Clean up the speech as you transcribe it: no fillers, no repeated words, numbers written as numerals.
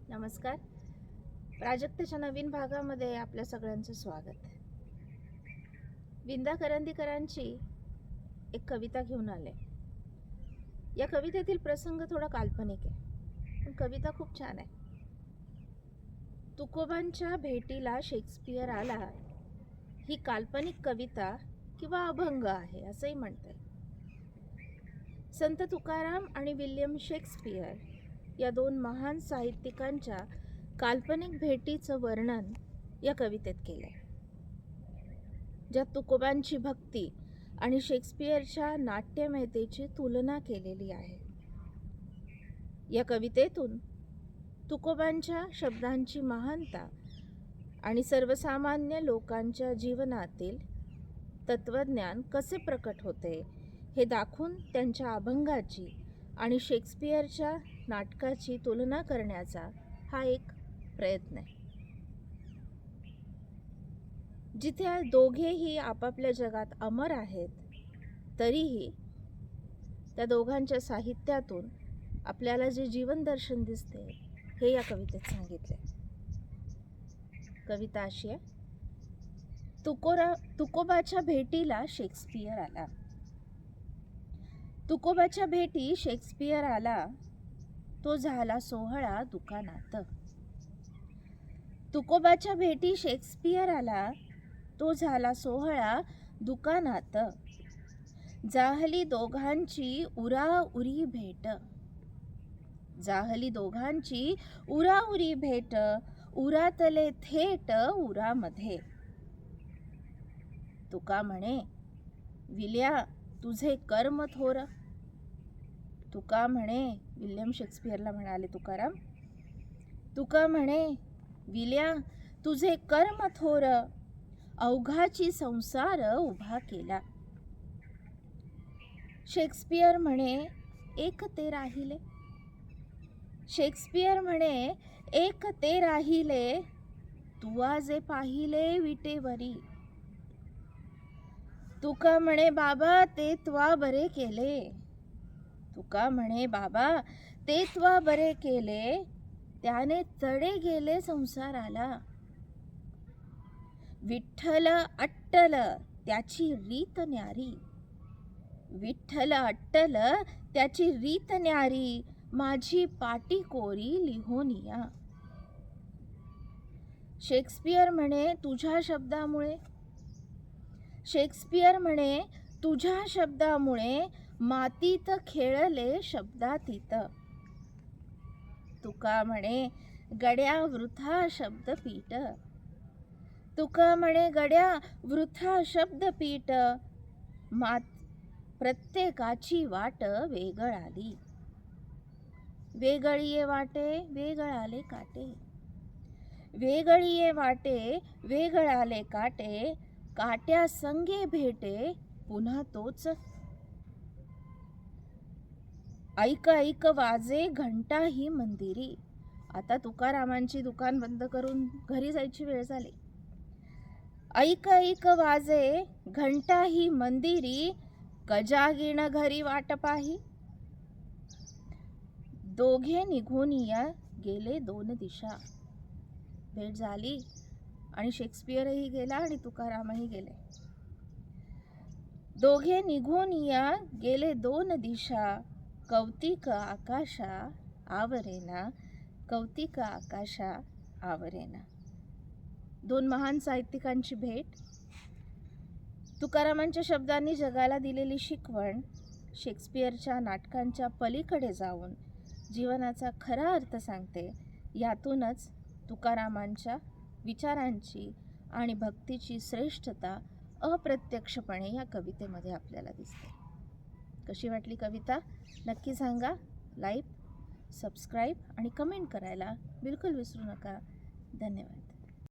नमस्कार. प्राजक्ताच्या नवीन भागामध्ये आपल्या सगळ्यांचं स्वागत. विंदा करंदीकरांची एक कविता घेऊन आले. या कवितेतील प्रसंग थोडा काल्पनिक आहे, पण कविता खूप छान आहे. तुकोबांच्या भेटीला शेक्सपियर आला ही काल्पनिक कविता किंवा अभंग आहे असंही म्हणतात. संत तुकाराम आणि विल्यम शेक्सपियर या दोन महान साहित्यिकांच्या काल्पनिक भेटीचं वर्णन या कवितेत केलंय, ज्यात तुकोबांची भक्ती आणि शेक्सपियरच्या नाट्यमयतेची तुलना केलेली आहे. या कवितेतून तुकोबांच्या शब्दांची महानता आणि सर्वसामान्य लोकांच्या जीवनातील तत्वज्ञान कसे प्रकट होते हे दाखवून त्यांच्या अभंगाची आणि शेक्सपियरच्या नाटकाची तुलना करण्याचा हा एक प्रयत्न आहे. जिथे दोघेही आपापल्या जगात अमर आहेत, तरीही त्या दोघांच्या साहित्यातून आपल्याला जे जीवन दर्शन दिसते हे या कवितेत सांगितले. कविता अशी आहे. तुकोबाच्या भेटीला शेक्सपियर आला. तुकोबाच्या भेटी शेक्सपियर आला, तो झाला सोहळा दुकानात. तुकोबाच्या भेटी शेक्सपियर आला, तो झाला सोहळा दुकानात. जाहली दोघांची उराउरी भेट. जाहली दोघांची उराउरी भेट, उरातले थेट उरामध्ये. तुका म्हणे विल्या तुझे कर्म थोर. तुका म्हणे, विल्यम शेक्सपियरला म्हणाले तुकाराम, तुका म्हणे विल्या तुझे कर्म थोर, अवघाची संसार उभा केला. शेक्सपियर म्हणे एक ते राहिले. शेक्सपियर म्हणे एक ते राहिले, तुवा जे पाहिले विटेवरी. तुका म्हणे बाबा ते त्वा बरे केले. तुका म्हणे बाबा ते त्वा बरे केले, त्याने तडे गेले संसाराला. विठ्ठल अट्टल त्याची रीत न्यारी. विठ्ठल अट्टल त्याची रीत न्यारी, माझी पाटी कोरी लिहोनिया. शेक्सपियर म्हणे तुझ्या शब्दामुळे. शेक्सपियर म्हणे तुझ्या शब्दामुळे मातीत खेळले शब्दातीत. तुका म्हणे गड्या वृथा शब्दपीठ. तुका म्हणे गड्या वृथा शब्दपीठ, प्रत्येकाची वाट वेगळाली. वेगळीये वाटे वेगळाले काटे. वेगळीये वाटे वेगळाले काटे, काट्या संगे भेटे पुन्हा तोच. ऐक ऐक वाजे घंटा ही मंदिरी. आता तुकारामांची दुकान बंद करून घरी जायची वेळ झाली. ऐक ऐक वाजे घंटा ही मंदिरी, कजागिण घरी वाट पाही. दोघे निघून या गेले दोन दिशा. भेट झाली आणि शेक्सपियरही गेला आणि तुकारामही गेले. दोघे निघून या गेले दोन दिशा, कौतिक आकाशा आवरेना. कौतिक आकाशा आवरेना. दोन महान साहित्यिकांची भेट, तुकारामांच्या शब्दांनी जगाला दिलेली शिकवण, शेक्सपियरच्या नाटकांच्या पलीकडे जाऊन जीवनाचा खरा अर्थ सांगते. यातूनच तुकारामांच्या विचारांची आणि भक्तीची श्रेष्ठता अप्रत्यक्षपणे या कवितेमध्ये आपल्याला दिसते. कशी वाटली कविता नक्की सांगा. लाईक, सबस्क्राईब आणि कमेंट करायला बिलकुल विसरू नका. धन्यवाद.